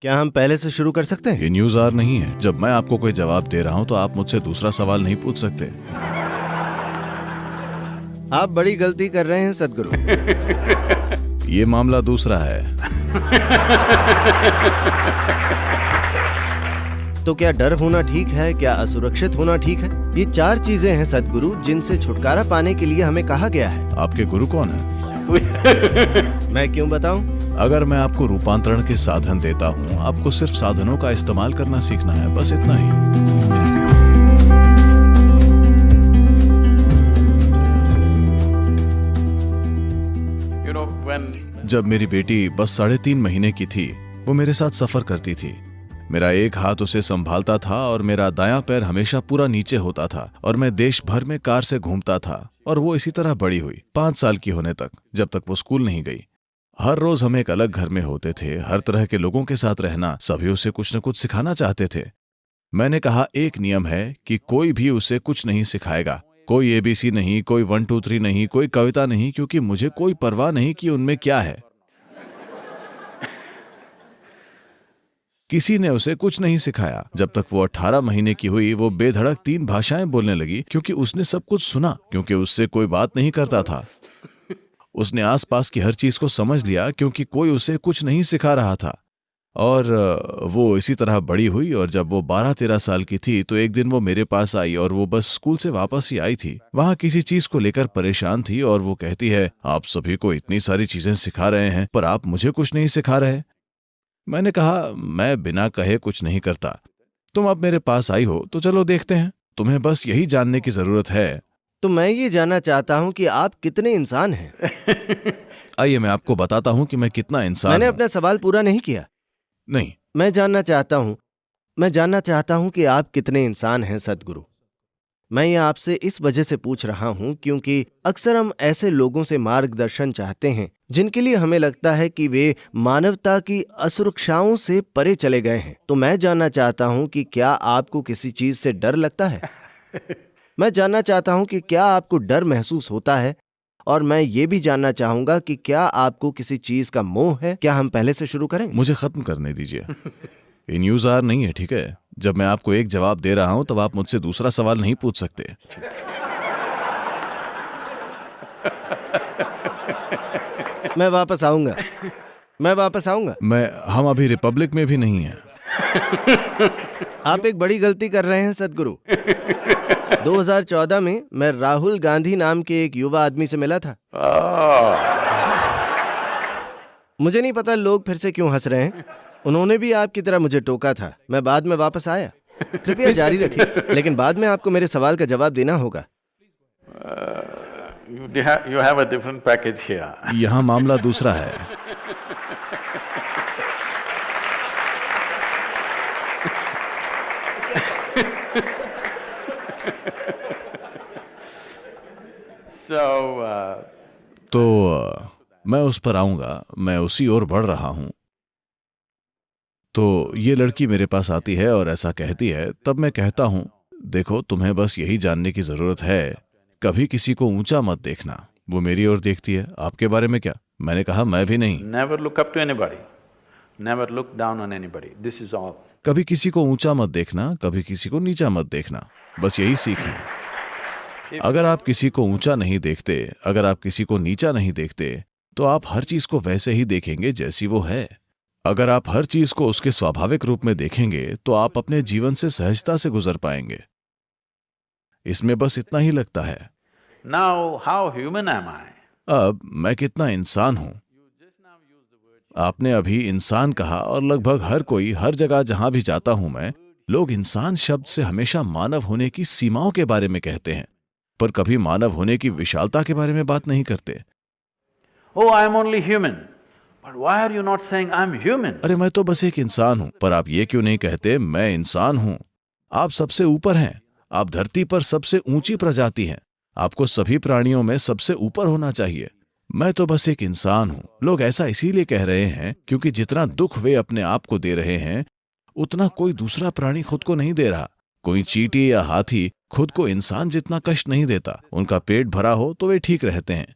क्या हम पहले से शुरू कर सकते हैं? ये न्यूज आर नहीं है। जब मैं आपको कोई जवाब दे रहा हूँ तो आप मुझसे दूसरा सवाल नहीं पूछ सकते। आप बड़ी गलती कर रहे हैं सदगुरु। ये मामला दूसरा है। तो क्या डर होना ठीक है? क्या असुरक्षित होना ठीक है? ये 4 चीजें हैं सदगुरु, जिनसे छुटकारा पाने के लिए हमें कहा गया है। आपके गुरु कौन है? मैं क्यों बताऊं? अगर मैं आपको रूपांतरण के साधन देता हूँ, आपको सिर्फ साधनों का इस्तेमाल करना सीखना है, बस इतना ही। जब मेरी बेटी बस 3.5 महीने की थी, वो मेरे साथ सफर करती थी। मेरा एक हाथ उसे संभालता था और मेरा दायां पैर हमेशा पूरा नीचे होता था, और मैं देश भर में कार से घूमता था। और वो इसी तरह बड़ी हुई 5 साल की होने तक, जब तक वो स्कूल नहीं गई। हर रोज हम एक अलग घर में होते थे, हर तरह के लोगों के साथ रहना, सभी उसे कुछ न कुछ सिखाना चाहते थे। मैंने कहा एक नियम है कि कोई भी उसे कुछ नहीं सिखाएगा, कोई एबीसी नहीं, कोई 1 2 3 नहीं, कोई कविता नहीं, क्योंकि मुझे कोई परवाह नहीं कि उनमें क्या है। किसी ने उसे कुछ नहीं सिखाया। जब तक वो 18 महीने की हुई, वो बेधड़क 3 भाषाएं बोलने लगी, क्योंकि उसने सब कुछ सुना, क्योंकि उससे कोई बात नहीं करता था। उसने आसपास की हर चीज को समझ लिया, क्योंकि कोई उसे कुछ नहीं सिखा रहा था। और वो इसी तरह बड़ी हुई, और जब वो 12-13 साल की थी तो एक दिन वो मेरे पास आई, और वो बस स्कूल से वापस ही आई थी। वहां किसी चीज को लेकर परेशान थी, और वो कहती है, आप सभी को इतनी सारी चीजें सिखा रहे हैं, पर आप मुझे कुछ नहीं सिखा रहे। मैंने कहा, मैं बिना कहे कुछ नहीं करता। तुम अब मेरे पास आई हो तो चलो देखते हैं। तुम्हें बस यही जानने की जरूरत है। तो मैं ये जानना चाहता हूँ कि आप कितने इंसान हैं। आइए मैं आपको बताता हूँ कि मैं कितना इंसान मैंने हूँ। अपना सवाल पूरा नहीं किया। नहीं, मैं जानना चाहता हूँ कि आप कितने इंसान हैं सदगुरु। मैं ये आपसे इस वजह से पूछ रहा हूँ क्योंकि अक्सर हम ऐसे लोगों से मार्गदर्शन चाहते हैं जिनके लिए हमें लगता है कि वे मानवता की असुरक्षाओं से परे चले गए हैं। तो मैं जानना चाहता हूँ कि क्या आपको किसी चीज से डर लगता है? मैं जानना चाहता हूँ कि क्या आपको डर महसूस होता है, और मैं ये भी जानना चाहूंगा कि क्या आपको किसी चीज का मोह है। क्या हम पहले से शुरू करें? मुझे खत्म करने दीजिए। ये न्यूज आर नहीं है, ठीक है? जब मैं आपको एक जवाब दे रहा हूं तब आप मुझसे दूसरा सवाल नहीं पूछ सकते। मैं वापस आऊंगा। हम अभी रिपब्लिक में भी नहीं हैं। आप एक बड़ी गलती कर रहे हैं सदगुरु। 2014 में मैं राहुल गांधी नाम के एक युवा आदमी से मिला था। मुझे नहीं पता लोग फिर से क्यों हंस रहे हैं। उन्होंने भी आपकी तरह मुझे टोका था। मैं बाद में वापस आया। कृपया जारी रखिए, लेकिन बाद में आपको मेरे सवाल का जवाब देना होगा। You have a different package here. यहाँ मामला दूसरा है। तो मैं उस पर आऊंगा, मैं उसी ओर बढ़ रहा हूं। तो ये लड़की मेरे पास आती है और ऐसा कहती है, तब मैं कहता हूं, देखो तुम्हें बस यही जानने की जरूरत है, कभी किसी को ऊंचा मत देखना। वो मेरी ओर देखती है, आपके बारे में क्या? मैंने कहा, मैं भी नहीं। Never look up to anybody. Never look down on anybody. This is all. कभी किसी को ऊंचा मत देखना, कभी किसी को नीचा मत देखना, बस यही सीख है। अगर आप किसी को ऊंचा नहीं देखते, अगर आप किसी को नीचा नहीं देखते, तो आप हर चीज को वैसे ही देखेंगे जैसी वो है। अगर आप हर चीज को उसके स्वाभाविक रूप में देखेंगे तो आप अपने जीवन से सहजता से गुजर पाएंगे। इसमें बस इतना ही लगता है। Now, how human am I? अब मैं कितना इंसान हूं? आपने अभी इंसान कहा, और लगभग हर कोई, हर जगह जहां भी जाता हूं मैं, लोग इंसान शब्द से हमेशा मानव होने की सीमाओं के बारे में कहते हैं, पर कभी मानव होने की विशालता के बारे में बात नहीं करते। Oh, I am only human. But why are you not saying I'm human? अरे मैं तो बस एक इंसान हूं, पर आप ये क्यों नहीं कहते मैं इंसान हूं? आप सबसे ऊपर हैं, आप धरती पर सबसे ऊंची प्रजाति हैं, आपको सभी प्राणियों में सबसे ऊपर होना चाहिए। मैं तो बस एक इंसान हूं। लोग ऐसा इसीलिए कह रहे हैं क्योंकि जितना दुख वे अपने आप को दे रहे हैं, उतना कोई दूसरा प्राणी खुद को नहीं दे रहा। कोई चींटी या हाथी खुद को इंसान जितना कष्ट नहीं देता। उनका पेट भरा हो तो वे ठीक रहते हैं।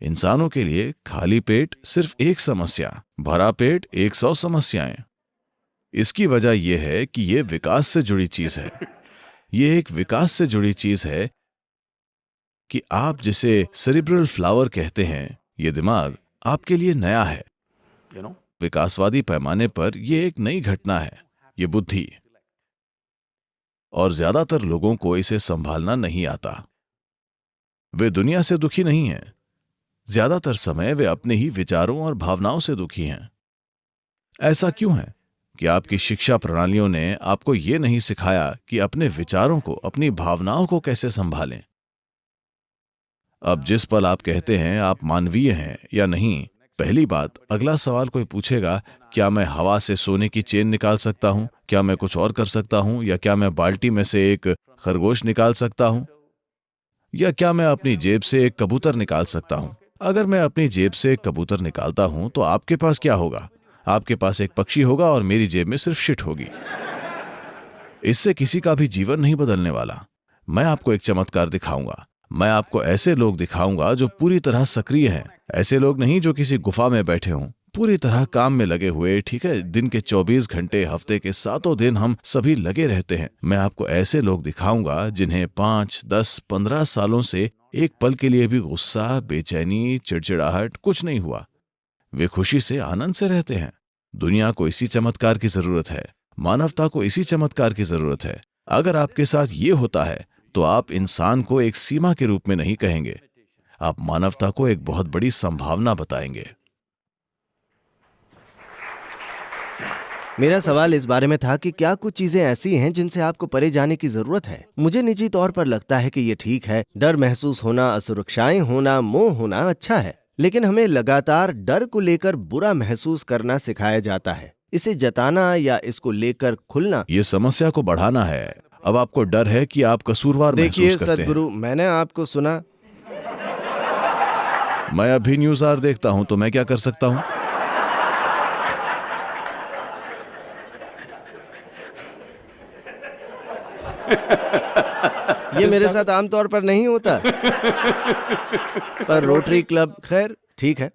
इंसानों के लिए खाली पेट सिर्फ एक समस्या, भरा पेट 100 समस्याएं। इसकी वजह यह है कि यह विकास से जुड़ी चीज है। यह एक विकास से जुड़ी चीज है कि आप जिसे सेरिब्रल फ्लावर कहते हैं, यह दिमाग आपके लिए नया है। विकासवादी पैमाने पर यह एक नई घटना है, यह बुद्धि, और ज्यादातर लोगों को इसे संभालना नहीं आता। वे दुनिया से दुखी नहीं हैं, ज्यादातर समय वे अपने ही विचारों और भावनाओं से दुखी हैं। ऐसा क्यों है कि आपकी शिक्षा प्रणालियों ने आपको यह नहीं सिखाया कि अपने विचारों को, अपनी भावनाओं को कैसे संभालें। अब जिस पल आप कहते हैं आप मानवीय हैं या नहीं, पहली बात, अगला सवाल कोई पूछेगा, क्या मैं हवा से सोने की चेन निकाल सकता हूं? क्या मैं कुछ और कर सकता हूं? या क्या मैं बाल्टी में से एक खरगोश निकाल सकता हूं? या क्या मैं अपनी जेब से एक कबूतर निकाल सकता हूं? अगर मैं अपनी जेब से एक कबूतर निकालता हूं तो आपके पास क्या होगा? आपके पास एक पक्षी होगा और मेरी जेब में सिर्फ शिट होगी। इससे किसी का भी जीवन नहीं बदलने वाला। मैं आपको एक चमत्कार दिखाऊंगा। मैं आपको ऐसे लोग दिखाऊंगा जो पूरी तरह सक्रिय हैं। ऐसे लोग नहीं जो किसी गुफा में बैठे हों, पूरी तरह काम में लगे हुए। ठीक है, दिन के 24 घंटे, हफ्ते के 7 दिन हम सभी लगे रहते हैं। मैं आपको ऐसे लोग दिखाऊंगा जिन्हें 5, 10, 15 सालों से एक पल के लिए भी गुस्सा, बेचैनी, चिड़चिड़ाहट कुछ नहीं हुआ। वे खुशी से, आनंद से रहते हैं। दुनिया को इसी चमत्कार की जरूरत है। मानवता को इसी चमत्कार की जरूरत है। अगर आपके साथ ये होता है तो आप इंसान को एक सीमा के रूप में नहीं कहेंगे, आप मानवता को एक बहुत बड़ी संभावना बताएंगे। मेरा सवाल इस बारे में था कि क्या कुछ चीजें ऐसी हैं जिनसे आपको परे जाने की जरूरत है। मुझे निजी तौर पर लगता है कि ये ठीक है। डर महसूस होना, असुरक्षाएं होना, मोह होना अच्छा है, लेकिन हमें लगातार डर को लेकर बुरा महसूस करना सिखाया जाता है। इसे जताना या इसको लेकर खुलना, ये समस्या को बढ़ाना है। अब आपको डर है कि आप कसूरवार देखिए महसूस करते हैं। सदगुरु, मैंने आपको सुना। मैं अभी न्यूज़ आर देखता हूं तो मैं क्या कर सकता हूं? ये मेरे साथ आमतौर पर नहीं होता, पर रोटरी क्लब, खैर ठीक है।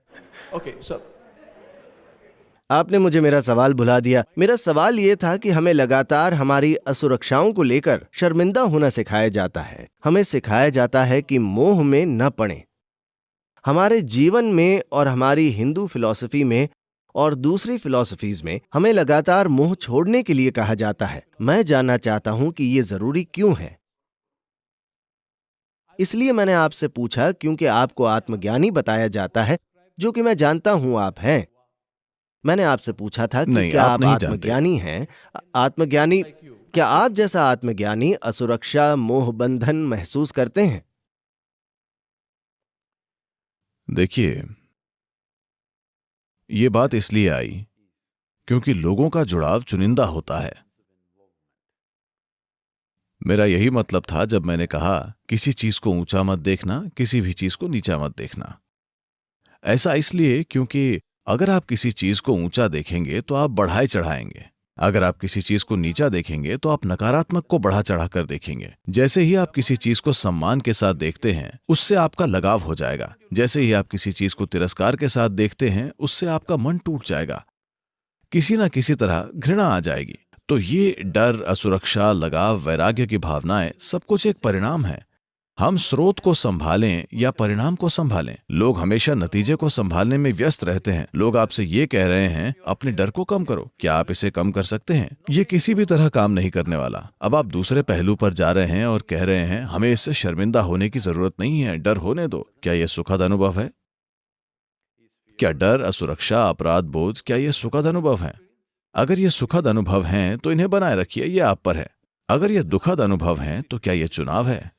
Okay, so आपने मुझे मेरा सवाल भुला दिया। मेरा सवाल ये था कि हमें लगातार हमारी असुरक्षाओं को लेकर शर्मिंदा होना सिखाया जाता है। हमें सिखाया जाता है कि मोह में न पड़ें। हमारे जीवन में और हमारी हिंदू फिलॉसफी में और दूसरी फिलॉसफीज में हमें लगातार मोह छोड़ने के लिए कहा जाता है। मैं जानना चाहता हूं कि ये जरूरी क्यों है। इसलिए मैंने आपसे पूछा क्योंकि आपको आत्मज्ञानी बताया जाता है, जो कि मैं जानता हूं आप हैं। मैंने आपसे पूछा था कि नहीं, क्या आप आप नहीं आत्मज्ञानी हैं? आत्मज्ञानी, क्या आप जैसा आत्मज्ञानी असुरक्षा, मोह बंधन महसूस करते हैं? देखिए, ये बात इसलिए आई क्योंकि लोगों का जुड़ाव चुनिंदा होता है। मेरा यही मतलब था जब मैंने कहा किसी चीज को ऊंचा मत देखना, किसी भी चीज को नीचा मत देखना। ऐसा इसलिए क्योंकि अगर आप किसी चीज को ऊंचा देखेंगे तो आप बढ़ाए चढ़ाएंगे। अगर आप किसी चीज को नीचा देखेंगे तो आप नकारात्मक को बढ़ा चढ़ाकर देखेंगे। जैसे ही आप किसी चीज को सम्मान के साथ देखते हैं, उससे आपका लगाव हो जाएगा। जैसे ही आप किसी चीज को तिरस्कार के साथ देखते हैं, उससे आपका मन टूट जाएगा। किसी ना किसी तरह घृणा आ जाएगी। तो ये डर, असुरक्षा, लगाव, वैराग्य की भावनाएं सब कुछ एक परिणाम है। हम स्रोत को संभालें या परिणाम को संभालें। लोग हमेशा नतीजे को संभालने में व्यस्त रहते हैं। लोग आपसे ये कह रहे हैं अपने डर को कम करो। क्या आप इसे कम कर सकते हैं? ये किसी भी तरह काम नहीं करने वाला। अब आप दूसरे पहलू पर जा रहे हैं और कह रहे हैं हमें इससे शर्मिंदा होने की जरूरत नहीं है, डर होने दो। क्या यह सुखद अनुभव है? क्या डर, असुरक्षा, अपराध बोध, क्या ये सुखद अनुभव है? अगर ये सुखद अनुभव हैं तो इन्हें बनाए रखिए, ये आप पर है। अगर ये दुखद अनुभव हैं तो क्या ये चुनाव है?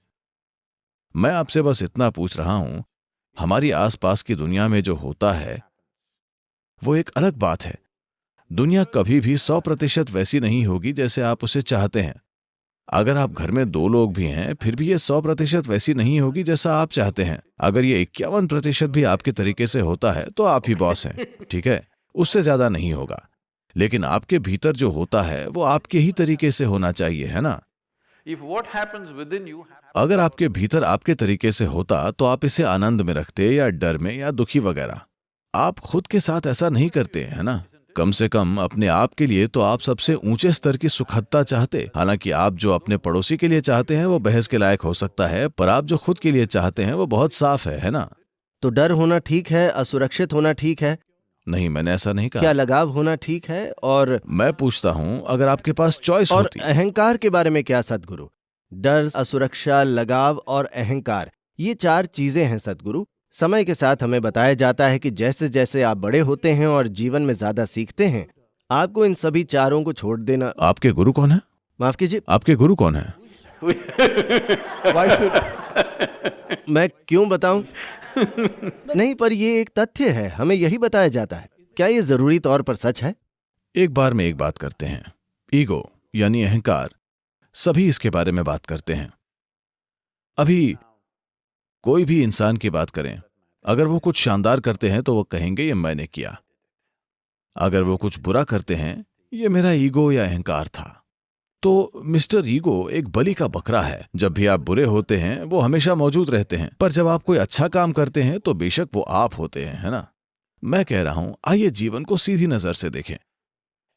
मैं आपसे बस इतना पूछ रहा हूं, हमारी आसपास की दुनिया में जो होता है वो एक अलग बात है। दुनिया कभी भी 100% वैसी नहीं होगी जैसे आप उसे चाहते हैं। अगर आप घर में 2 लोग भी हैं, फिर भी ये 100% वैसी नहीं होगी जैसा आप चाहते हैं। अगर ये 51% भी आपके तरीके से होता है तो आप ही बॉस हैं, ठीक है? उससे ज्यादा नहीं होगा। लेकिन आपके भीतर जो होता है वो आपके ही तरीके से होना चाहिए, है ना? If what happens within you अगर आपके भीतर आपके तरीके से होता तो आप इसे आनंद में रखते या डर में या दुखी वगैरह। आप खुद के साथ ऐसा नहीं करते, है ना? कम से कम अपने आप के लिए तो आप सबसे ऊंचे स्तर की सुखदता चाहते। हालांकि आप जो अपने पड़ोसी के लिए चाहते हैं वो बहस के लायक हो सकता है, पर आप जो खुद के लिए चाहते हैं वो बहुत साफ है ना? तो डर होना ठीक है, असुरक्षित होना ठीक है? नहीं, मैंने ऐसा नहीं कहा। क्या लगाव होना ठीक है? और मैं पूछता हूं, अगर आपके पास चॉइस और होती। अहंकार के बारे में क्या सद्गुरु? डर, असुरक्षा, लगाव और अहंकार, ये 4 चीजें हैं सद्गुरु। समय के साथ हमें बताया जाता है कि जैसे जैसे आप बड़े होते हैं और जीवन में ज्यादा सीखते हैं, आपको इन सभी चारों को छोड़ देना। आपके गुरु कौन है? माफ कीजिए, आपके गुरु कौन है? Why should मैं क्यों बताऊं? नहीं, पर ये एक तथ्य है, हमें यही बताया जाता है। क्या ये जरूरी तौर पर सच है? एक बार में एक बात करते हैं। ईगो यानी अहंकार, सभी इसके बारे में बात करते हैं। अभी कोई भी इंसान की बात करें, अगर वो कुछ शानदार करते हैं तो वो कहेंगे ये मैंने किया। अगर वो कुछ बुरा करते हैं, ये मेरा ईगो या अहंकार था। तो मिस्टर ईगो एक बलि का बकरा है। जब भी आप बुरे होते हैं वो हमेशा मौजूद रहते हैं, पर जब आप कोई अच्छा काम करते हैं तो बेशक वो आप होते हैं, है ना? मैं कह रहा हूं, आइए जीवन को सीधी नजर से देखें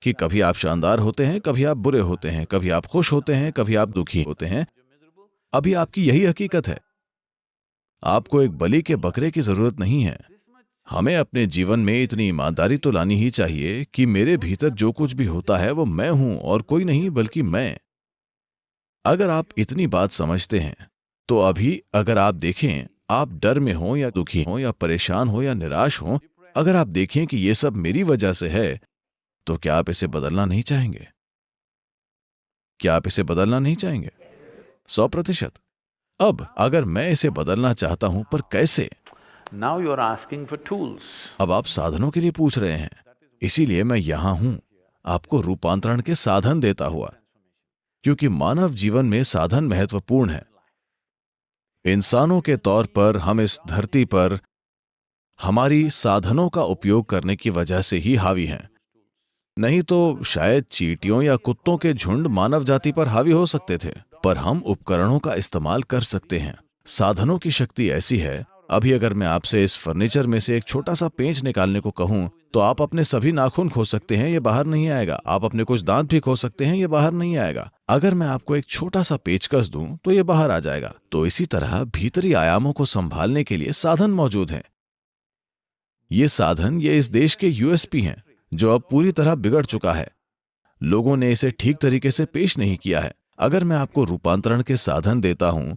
कि कभी आप शानदार होते हैं, कभी आप बुरे होते हैं, कभी आप खुश होते हैं, कभी आप दुखी होते हैं। अभी आपकी यही हकीकत है। आपको एक बलि के बकरे की जरूरत नहीं है। हमें अपने जीवन में इतनी ईमानदारी तो लानी ही चाहिए कि मेरे भीतर जो कुछ भी होता है वो मैं हूं और कोई नहीं बल्कि मैं। अगर आप इतनी बात समझते हैं तो अभी अगर आप देखें, आप डर में हो या दुखी हो या परेशान हो या निराश हो, अगर आप देखें कि ये सब मेरी वजह से है, तो क्या आप इसे बदलना नहीं चाहेंगे? क्या आप इसे बदलना नहीं चाहेंगे? 100%। अब अगर मैं इसे बदलना चाहता हूं, पर कैसे? now you are asking for tools. अब आप साधनों के लिए पूछ रहे हैं, इसीलिए मैं यहां हूं, आपको रूपांतरण के साधन देता हुआ, क्योंकि मानव जीवन में साधन महत्वपूर्ण है। इंसानों के तौर पर हम इस धरती पर हमारी साधनों का उपयोग करने की वजह से ही हावी हैं। नहीं तो शायद चींटियों या कुत्तों के झुंड मानव जाति पर हावी हो सकते थे, पर हम उपकरणों का इस्तेमाल कर सकते हैं। साधनों की शक्ति ऐसी है, अभी अगर मैं आपसे इस फर्नीचर में से एक छोटा सा पेंच निकालने को कहूं तो आप अपने सभी नाखून खो सकते हैं, ये बाहर नहीं आएगा। आप अपने कुछ दांत भी खो सकते हैं, ये बाहर नहीं आएगा। अगर मैं आपको एक छोटा सा पेचकस दूं तो ये बाहर आ जाएगा। तो इसी तरह भीतरी आयामों को संभालने के लिए साधन मौजूद हैं। ये साधन ये इस देश के यूएसपी हैं, जो अब पूरी तरह बिगड़ चुका है। लोगों ने इसे ठीक तरीके से पेश नहीं किया है। अगर मैं आपको रूपांतरण के साधन देता हूं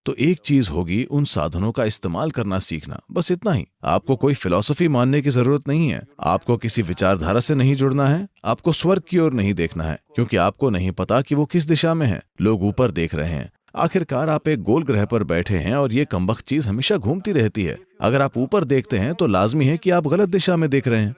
तो एक चीज होगी उन साधनों का इस्तेमाल करना सीखना, बस इतना ही। आपको कोई फिलॉसफी मानने की जरूरत नहीं है, आपको किसी विचारधारा से नहीं जुड़ना है, आपको स्वर्ग की ओर नहीं देखना है, क्योंकि आपको नहीं पता कि वो किस दिशा में है। लोग ऊपर देख रहे हैं। आखिरकार आप एक गोल ग्रह पर बैठे हैं और ये कमबख्त चीज हमेशा घूमती रहती है। अगर आप ऊपर देखते हैं तो लाजमी है कि आप गलत दिशा में देख रहे हैं।